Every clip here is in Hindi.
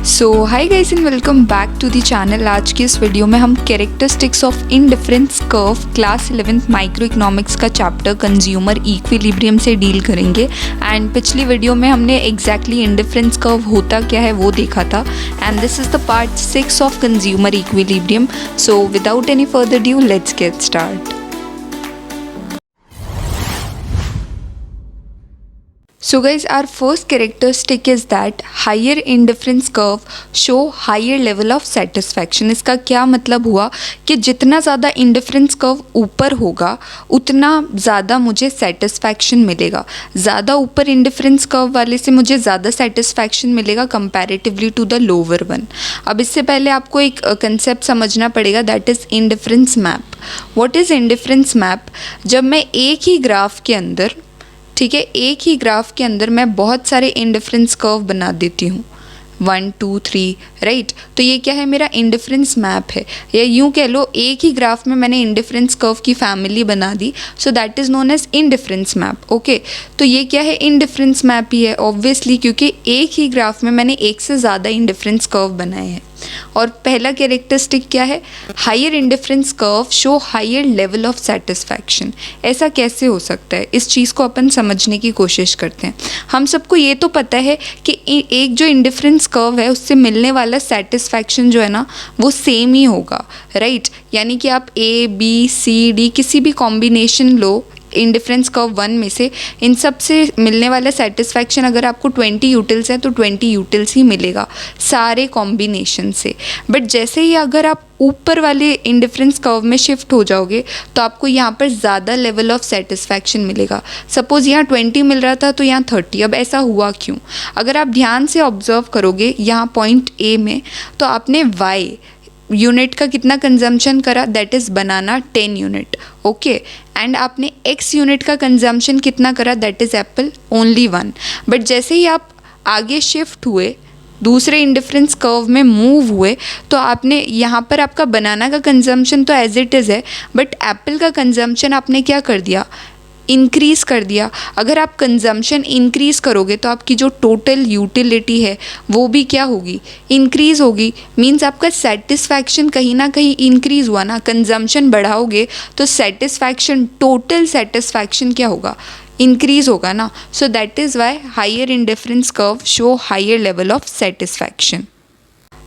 So hi guys and welcome back to the channel. आज की इस वीडियो में हम characteristics of indifference curve class 11th micro economics का चैप्टर कंज्यूमर इक्विलिब्रियम से डील करेंगे। एंड पिछली वीडियो में हमने एग्जैक्टली इंडिफरेंस कर्व होता क्या है वो देखा था। And this is the part 6 of consumer equilibrium. So without any further due let's get start. So guys, our first characteristic is that higher indifference curve show higher level of satisfaction। इसका क्या मतलब हुआ कि जितना ज़्यादा इंडिफरेंस कर्व ऊपर होगा उतना ज़्यादा मुझे सेटिस्फैक्शन मिलेगा। ज़्यादा ऊपर इंडिफरेंस कर्व वाले से मुझे ज़्यादा सेटिस्फैक्शन मिलेगा comparatively to the lower one. अब इससे पहले आपको एक कंसेप्ट समझना पड़ेगा, that is indifference map. What is indifference map? जब मैं एक ही ग्राफ के अंदर, ठीक है, एक ही ग्राफ के अंदर मैं बहुत सारे इंडिफरेंस कर्व बना देती हूँ, 1 2 3, राइट। तो ये क्या है? मेरा इंडिफरेंस मैप है, या यूँ कह लो एक ही ग्राफ में मैंने इंडिफरेंस कर्व की फैमिली बना दी, so that is known as indifference map. Okay, तो ये क्या है? इंडिफरेंस मैप ही है ऑब्वियसली, क्योंकि एक ही ग्राफ में मैंने एक से ज़्यादा इंडिफरेंस कर्व बनाए हैं। और पहला कैरेक्टरिस्टिक क्या है? Higher indifference curve show higher level of satisfaction. ऐसा कैसे हो सकता है? इस चीज़ को अपन समझने की कोशिश करते हैं। हम सबको ये तो पता है कि एक जो इंडिफरेंस कर्व है उससे मिलने वाला सेटिस्फैक्शन जो है ना वो सेम ही होगा, राइट। यानी कि आप A B C D किसी भी कॉम्बिनेशन लो इंडिफरेंस कर्व 1 में से, इन सब से मिलने वाला सेटिस्फैक्शन अगर आपको 20 यूटिल्स है तो 20 यूटिल्स ही मिलेगा सारे कॉम्बिनेशन से। बट जैसे ही अगर आप ऊपर वाले इंडिफरेंस कर्व में शिफ्ट हो जाओगे तो आपको यहाँ पर ज़्यादा लेवल ऑफ सेटिस्फैक्शन मिलेगा। सपोज़ यहाँ 20 मिल रहा था तो यहाँ 30। अब ऐसा हुआ क्यों? अगर आप ध्यान से ऑब्जर्व करोगे यहाँ पॉइंट A में, तो आपने Y यूनिट का कितना कंजम्पशन करा? That is banana 10 unit, okay. And आपने X यूनिट का कंजम्पशन कितना करा? That is Apple, only 1। But जैसे ही आप आगे शिफ्ट हुए, दूसरे इंडिफरेंस कर्व में मूव हुए, तो आपने यहाँ पर आपका बनाना का कंजम्पशन तो एज इट इज़ है, बट एप्पल का कंजम्पशन आपने क्या कर दिया? इंक्रीज़ कर दिया। अगर आप कंजम्पशन इंक्रीज़ करोगे तो आपकी जो टोटल यूटिलिटी है वो भी क्या होगी? इंक्रीज़ होगी। मींस आपका सेटिस्फैक्शन कहीं ना कहीं इंक्रीज़ हुआ ना। कंजम्पशन बढ़ाओगे तो सेटिस्फैक्शन, टोटल सेटिस्फैक्शन क्या होगा? इंक्रीज़ होगा ना। So that is why higher indifference curve show higher level of satisfaction.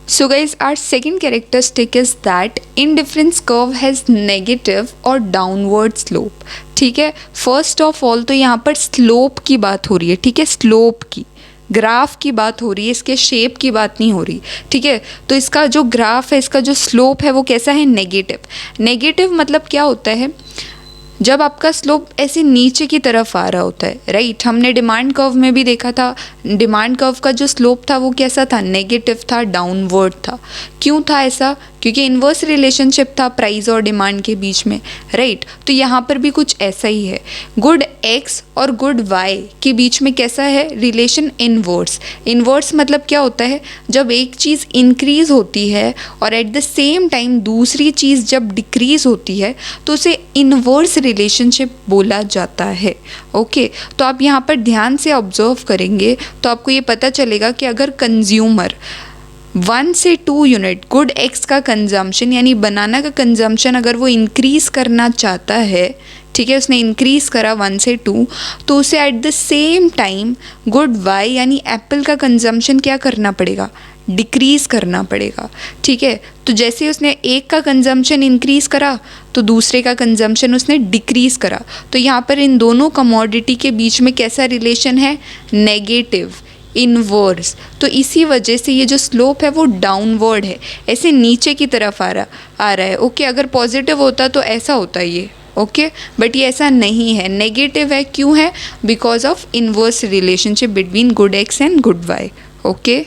So guys, our second characteristic is that indifference curve has negative और downward slope। ठीक है, फर्स्ट ऑफ ऑल तो यहाँ पर स्लोप की बात हो रही है, ठीक है, स्लोप की, ग्राफ की बात हो रही है, इसके शेप की बात नहीं हो रही, ठीक है। तो इसका जो ग्राफ है, इसका जो स्लोप है वो कैसा है? नेगेटिव। नेगेटिव मतलब क्या होता है? जब आपका स्लोप ऐसे नीचे की तरफ आ रहा होता है, राइट। हमने डिमांड कर्व में भी देखा था, डिमांड कर्व का जो स्लोप था वो कैसा था? नेगेटिव था, डाउनवर्ड था। क्यों था ऐसा? क्योंकि इन्वर्स रिलेशनशिप था प्राइस और डिमांड के बीच में, राइट। तो यहाँ पर भी कुछ ऐसा ही है। गुड X और गुड Y के बीच में कैसा है रिलेशन? इन्वर्स। इन्वर्स मतलब क्या होता है? जब एक चीज़ इंक्रीज़ होती है और एट द सेम टाइम दूसरी चीज़ जब डिक्रीज़ होती है तो उसे इन्वर्स रिलेशनशिप बोला जाता है, ओके। तो आप यहाँ पर ध्यान से ऑब्जर्व करेंगे तो आपको ये पता चलेगा कि अगर कंज्यूमर 1 से 2 यूनिट गुड X का कंजम्पशन यानी बनाना का कंजम्पशन अगर वो इंक्रीज़ करना चाहता है, ठीक है, उसने इंक्रीज़ करा 1 से 2, तो उसे at the same time good Y यानी एप्पल का कंजम्पशन क्या करना पड़ेगा? डिक्रीज़ करना पड़ेगा, ठीक है। तो जैसे उसने एक का कंजम्पशन इंक्रीज़ करा तो दूसरे का कंजम्पशन उसने डिक्रीज़ करा। तो यहाँ पर इन दोनों कमोडिटी के बीच में कैसा रिलेशन है? Negative, inverse. तो इसी वजह से ये जो स्लोप है वो डाउनवर्ड है, ऐसे नीचे की तरफ आ रहा है, ओके। अगर पॉजिटिव होता तो ऐसा होता ये, ओके, बट ये ऐसा नहीं है, नेगेटिव है। क्यों है? Because of inverse relationship between good X and good Y, okay.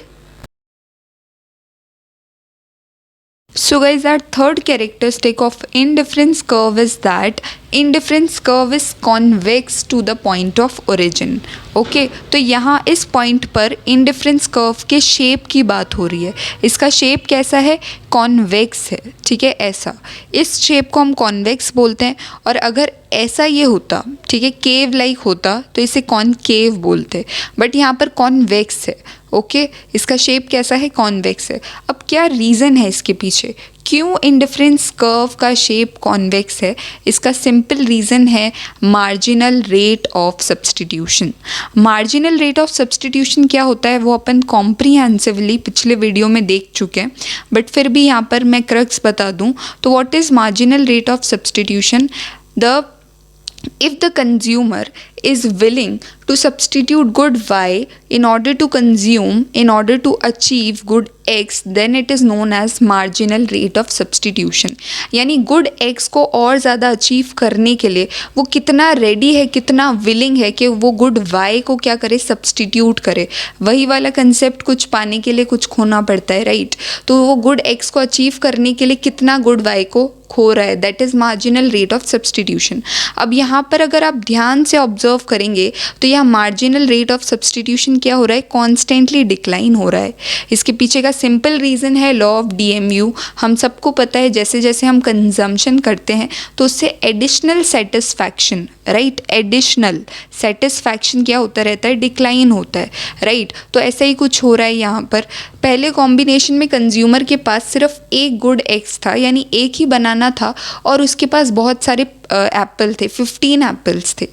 So guys, our third characteristic of indifference curve is that indifference curve is convex to the point of origin, okay. तो यहाँ इस पॉइंट पर इंडिफरेंस कर्व के शेप की बात हो रही है। इसका शेप कैसा है? कॉन्वेक्स है, ठीक है, ऐसा। इस शेप को हम कॉन्वेक्स बोलते हैं। और अगर ऐसा ये होता, ठीक है, केव लाइक होता तो इसे कॉनकेव बोलते, बट यहाँ पर कॉन्वेक्स है, ओके इसका शेप कैसा है, कॉन्वेक्स है। अब क्या रीज़न है इसके पीछे, क्यों इंडिफरेंस कर्व का शेप कॉन्वेक्स है? इसका सिंपल रीज़न है marginal rate of substitution. Marginal rate of substitution क्या होता है वो अपन कॉम्प्रिहेंसिवली पिछले वीडियो में देख चुके हैं, बट फिर भी यहाँ पर मैं क्रक्स बता दूँ तो what is marginal rate of substitution? If the consumer is willing to substitute good Y in order to consume, in order to achieve good X, then it is known as marginal rate of substitution। यानी good X को और ज़्यादा अचीव करने के लिए वो कितना रेडी है, कितना विलिंग है कि वो good Y को क्या करे, सब्सटीट्यूट करे। वही वाला कंसेप्ट, कुछ पाने के लिए कुछ खोना पड़ता है, राइट? तो वो good X को अचीव करने के लिए कितना good Y को खो रहा है, that is marginal rate of substitution. अब यहाँ पर अगर आप ध्यान से ऑब्जर्व करेंगे तो यह मार्जिनल रेट ऑफ सब्सटीट्यूशन क्या हो रहा है, कॉन्स्टेंटली डिक्लाइन हो रहा है। इसके पीछे का सिंपल रीज़न है लॉ ऑफ डीएमयू। हम सबको पता है जैसे जैसे हम कंजम्पशन करते हैं तो उससे additional satisfaction, right, additional satisfaction क्या होता रहता है, डिक्लाइन होता है, राइट? तो ऐसा ही कुछ हो रहा है यहाँ पर। पहले कॉम्बिनेशन में कंज्यूमर के पास सिर्फ एक गुड एक्स था, यानी एक ही बनाना था, और उसके पास बहुत सारे एप्पल थे, 15 एप्पल्स थे।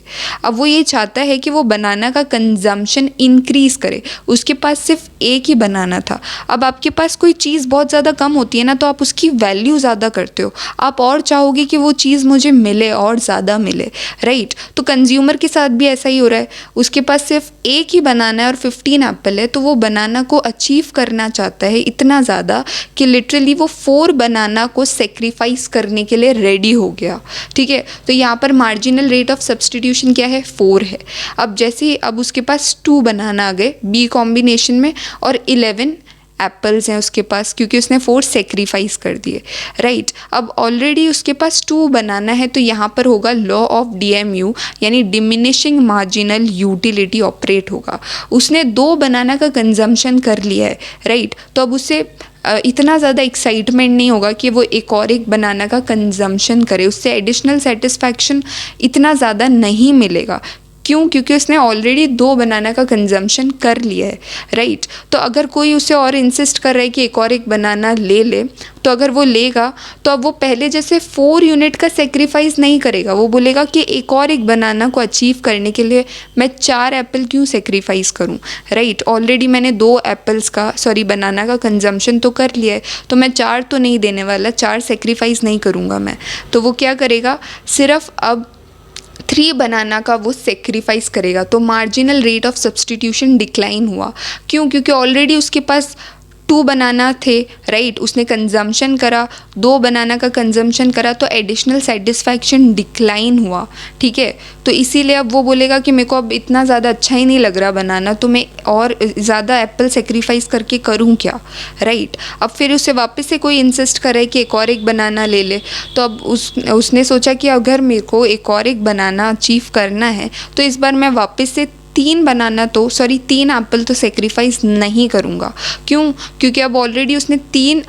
अब वो ये चाहता है कि वो बनाना का कंजम्पशन इंक्रीज़ करे, उसके पास सिर्फ एक ही बनाना था। अब आपके पास कोई चीज़ बहुत ज़्यादा कम होती है ना, तो आप उसकी वैल्यू ज़्यादा करते हो, आप और चाहोगे कि वो चीज़ मुझे मिले और ज़्यादा मिले, राइट? तो कंज्यूमर के साथ भी ऐसा ही हो रहा है, उसके पास सिर्फ एक ही बनाना है और 15 एप्पल है, तो वो बनाना को अचीव करना चाहता है इतना ज़्यादा कि लिटरली वो 4 बनाना को सेक्रीफाइस करने के लिए रेडी हो गया, ठीक है? तो यहाँ पर मार्जिनल रेट ऑफ सब्सटीट्यूशन क्या है, 4 है। अब जैसे अब उसके पास 2 बनाना आ गए बी कॉम्बिनेशन में और 11 एप्पल्स हैं उसके पास, क्योंकि उसने 4 सेक्रीफाइस कर दिए, राइट? अब ऑलरेडी उसके पास 2 बनाना है, तो यहाँ पर होगा लॉ ऑफ डीएमयू, यानी डिमिनिशिंग मार्जिनल यूटिलिटी ऑपरेट होगा। उसने 2 बनाना का कंजम्पशन कर लिया है, राइट? तो अब उसे इतना ज़्यादा एक्साइटमेंट नहीं होगा कि वो एक बनाना का कंजम्पशन करे, उससे एडिशनल सेटिस्फैक्शन इतना ज़्यादा नहीं मिलेगा। क्यों? क्योंकि उसने ऑलरेडी 2 बनाना का कंजम्पशन कर लिया है, राइट? तो अगर कोई उसे और इंसिस्ट कर रहा है कि एक बनाना ले ले, तो अगर वो लेगा तो अब वो पहले जैसे 4 यूनिट का सेक्रीफाइस नहीं करेगा, वो बोलेगा कि एक बनाना को अचीव करने के लिए मैं 4 एप्पल क्यों सेक्रीफाइस करूं, राइट? ऑलरेडी मैंने 2 एप्पल्स का बनाना का कंजम्पशन तो कर लिया है, तो मैं 4 तो नहीं देने वाला, 4 सेक्रीफाइस नहीं करूँगा मैं। तो वो क्या करेगा, सिर्फ अब 3 बनाना का वो सेक्रीफाइस करेगा। तो marginal rate of substitution decline हुआ। क्यों? क्योंकि ऑलरेडी उसके पास 2 बनाना थे, राइट? उसने कंजम्पशन करा, 2 बनाना का कंजम्पशन करा, तो एडिशनल सेटिस्फैक्शन डिक्लाइन हुआ, ठीक है? तो इसीलिए अब वो बोलेगा कि मेरे को अब इतना ज़्यादा अच्छा ही नहीं लग रहा बनाना, तो मैं और ज़्यादा एप्पल सेक्रीफाइस करके करूँ क्या, राइट? अब फिर उसे वापस से कोई इंसिस्ट करे कि एक बनाना ले ले, तो अब उसने सोचा कि अगर मेरे को एक बनाना अचीव करना है तो इस बार मैं वापस से 3 एप्पल तो सेक्रीफाइस नहीं करूँगा। क्यों? क्योंकि अब ऑलरेडी उसने 3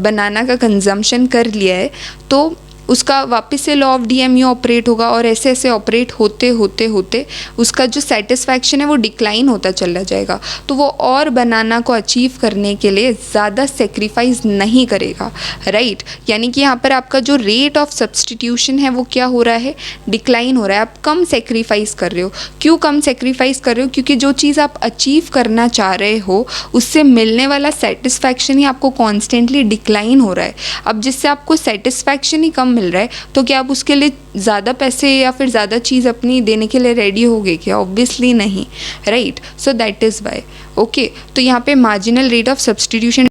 बनाना का कंजम्पशन कर लिया है, तो उसका वापस से लॉ ऑफ डीएमयू ऑपरेट होगा, और ऐसे ऐसे ऑपरेट होते होते होते उसका जो सेटिस्फैक्शन है वो डिक्लाइन होता चला जाएगा। तो वो और बनाना को अचीव करने के लिए ज़्यादा सेक्रीफाइस नहीं करेगा, राइट? यानी कि यहाँ पर आपका जो रेट ऑफ सब्सटीट्यूशन है वो क्या हो रहा है, डिक्लाइन हो रहा है। आप कम सेक्रीफाइस कर रहे हो। क्यों कम सेक्रीफाइस कर रहे हो? क्योंकि जो चीज़ आप अचीव करना चाह रहे हो उससे मिलने वाला सेटिस्फैक्शन ही आपको कॉन्स्टेंटली डिक्लाइन हो रहा है। अब जिससे आपको सेटिस्फैक्शन ही कम मिल रहा है, तो क्या आप उसके लिए ज़्यादा पैसे या फिर ज़्यादा चीज़ अपनी देने के लिए रेडी होगे क्या? ऑब्वियसली नहीं, right? So that is why, okay? तो यहाँ पे marginal rate of substitution.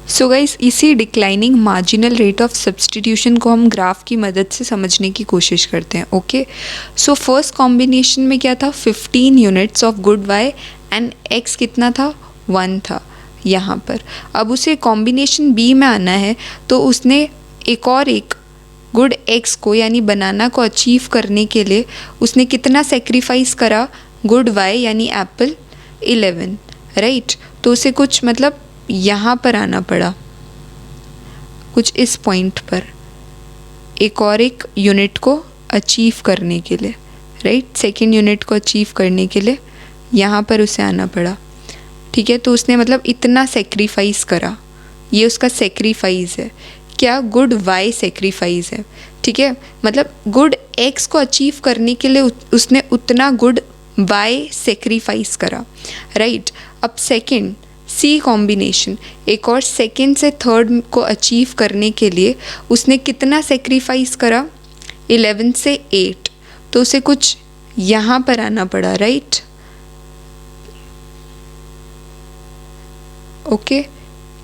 So guys, इसी declining marginal rate of substitution को हम ग्राफ की मदद से समझने की कोशिश करते हैं, ओके? सो फर्स्ट कॉम्बिनेशन में क्या था, 15 units of good Y and X कितना था, 1 था यहाँ पर। अब उसे कॉम्बिनेशन बी में आना है, तो उसने एक गुड एक्स को यानी बनाना को अचीव करने के लिए उसने कितना सेक्रीफाइस करा, गुड वाई यानी एप्पल 11, राइट? तो उसे कुछ मतलब यहाँ पर आना पड़ा, कुछ इस पॉइंट पर एक यूनिट को अचीव करने के लिए, राइट? सेकेंड यूनिट को अचीव करने के लिए यहाँ पर उसे आना पड़ा। ठीक है, तो उसने मतलब इतना सेक्रीफाइस करा, ये उसका सेक्रीफाइस है। क्या? गुड वाई सेक्रीफाइस है, ठीक है, मतलब गुड एक्स को अचीव करने के लिए उसने उतना गुड वाई सेक्रीफाइस करा, राइट। अब सेकंड सी कॉम्बिनेशन, एक और सेकंड से थर्ड को अचीव करने के लिए उसने कितना सेक्रीफाइस करा? 11 से 8, तो उसे कुछ यहाँ पर आना पड़ा, राइट। ओके,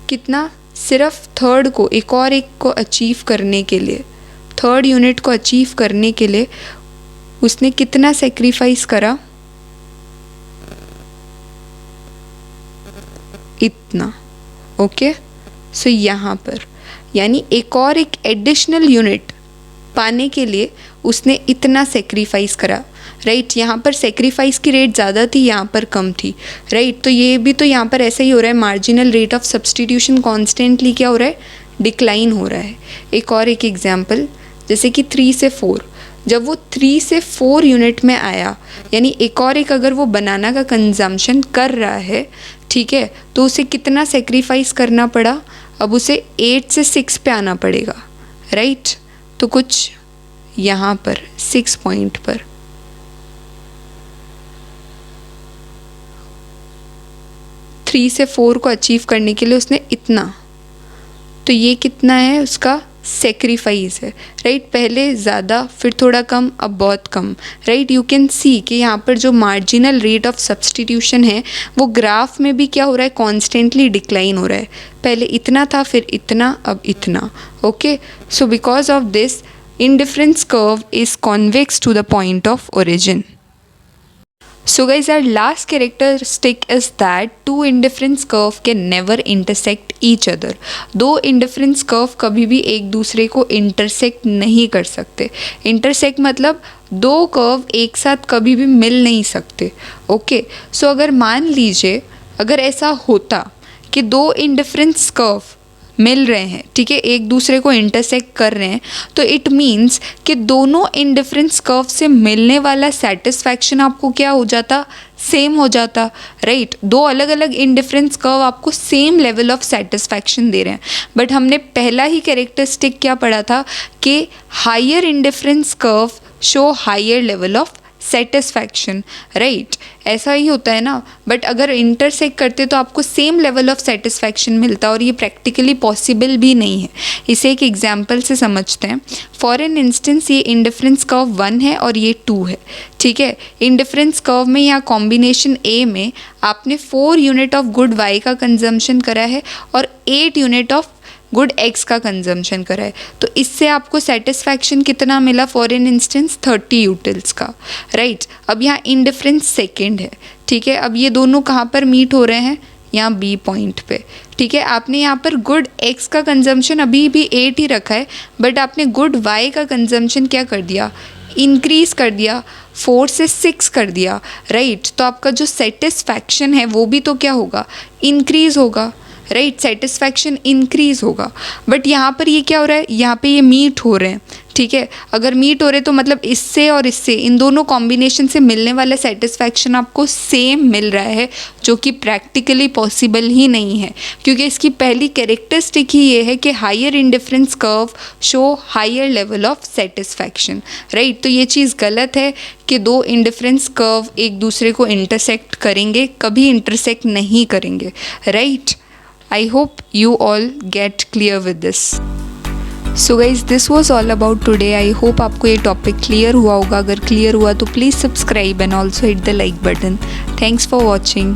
कितना? सिर्फ थर्ड को, एक और एक को अचीव करने के लिए, थर्ड यूनिट को अचीव करने के लिए उसने कितना सेक्रीफाइस करा? इतना। ओके, सो यहाँ पर यानी एक और एक एडिशनल यूनिट पाने के लिए उसने इतना सेक्रीफाइस करा, राइट। यहाँ पर सेक्रीफाइस की रेट ज़्यादा थी, यहाँ पर कम थी, राइट। तो ये भी तो यहाँ पर ऐसा ही हो रहा है, marginal rate of substitution constantly क्या हो रहा है? डिक्लाइन हो रहा है। एक और एक एग्जाम्पल, जैसे कि 3 से 4, जब वो 3 से 4 यूनिट में आया, यानी एक और एक अगर वो बनाना का कंजम्पशन कर रहा है, ठीक है, तो उसे कितना सेक्रीफाइस करना पड़ा? अब उसे 8 से 6 पे आना पड़ेगा, राइट। तो कुछ यहाँ पर 6 पॉइंट पर, थ्री से 4 को अचीव करने के लिए उसने इतना, तो ये कितना है? उसका सेक्रीफाइस है, राइट। पहले ज़्यादा, फिर थोड़ा कम, अब बहुत कम, राइट। यू कैन सी कि यहाँ पर जो मार्जिनल रेट ऑफ सब्सटीट्यूशन है वो ग्राफ में भी क्या हो रहा है? कॉन्स्टेंटली डिक्लाइन हो रहा है। पहले इतना था, फिर इतना, अब इतना। Okay, so because of this indifference curve is convex to the point of origin. So guys, our last characteristic is that two indifference curve can never intersect each other. दो indifference curve कभी भी एक दूसरे को intersect नहीं कर सकते. intersect मतलब दो कर्व एक साथ कभी भी मिल नहीं सकते. ओके, सो अगर मान लीजिए अगर ऐसा होता कि दो indifference curve मिल रहे हैं, ठीक है, एक दूसरे को इंटरसेक्ट कर रहे हैं, तो इट मीन्स कि दोनों इंडिफरेंस कर्व से मिलने वाला सेटिस्फैक्शन आपको क्या हो जाता? सेम हो जाता, राइट। दो अलग अलग इंडिफरेंस कर्व आपको सेम लेवल ऑफ सेटिस्फैक्शन दे रहे हैं, बट हमने पहला ही कैरेक्टरिस्टिक क्या पढ़ा था कि higher indifference curve show higher level of satisfaction, right. ऐसा ही होता है ना, बट अगर इंटरसेक्ट करते तो आपको सेम लेवल ऑफ सेटिस्फैक्शन मिलता, और ये प्रैक्टिकली पॉसिबल भी नहीं है। इसे एक एग्जांपल से समझते हैं। फॉर एन इंस्टेंस ये इंडिफरेंस कर्व 1 है और ये 2 है, ठीक है। इंडिफरेंस कर्व में यहाँ कॉम्बिनेशन ए में आपने 4 यूनिट ऑफ गुड वाई का कंजम्पशन करा है और 8 यूनिट ऑफ गुड एक्स का कंजम्पशन करा है, तो इससे आपको सेटिस्फैक्शन कितना मिला? फॉर एन इंस्टेंस 30 यूटिल्स का, राइट। अब यहाँ इंडिफरेंस सेकेंड है, ठीक है। अब ये दोनों कहाँ पर मीट हो रहे हैं? यहाँ बी पॉइंट पे, ठीक है। आपने यहाँ पर गुड एक्स का कंजम्पशन अभी भी 8 ही रखा है, बट आपने गुड वाई का कंजम्पशन क्या कर दिया? इंक्रीज कर दिया, 4 से 6 कर दिया, राइट। तो आपका जो सेटिस्फैक्शन है वो भी तो क्या होगा? इंक्रीज होगा, राइट। सेटिस्फैक्शन इंक्रीज होगा, बट यहाँ पर ये क्या हो रहा है? यहाँ पे ये मीट हो रहे हैं, ठीक है। अगर मीट हो रहे तो मतलब इससे और इससे, इन दोनों कॉम्बिनेशन से मिलने वाला सेटिस्फैक्शन आपको सेम मिल रहा है, जो कि प्रैक्टिकली पॉसिबल ही नहीं है, क्योंकि इसकी पहली कैरेक्टरिस्टिक ही ये है कि higher indifference curve show higher level of satisfaction, right. तो ये चीज़ गलत है कि दो इंडिफरेंस कर्व एक दूसरे को इंटरसेक्ट करेंगे, कभी इंटरसेक्ट नहीं करेंगे, right. I hope you all get clear with this. So guys, this was all about today. I hope आपको ये टॉपिक क्लियर हुआ होगा. अगर क्लियर हुआ तो please subscribe and also hit the like button. Thanks for watching.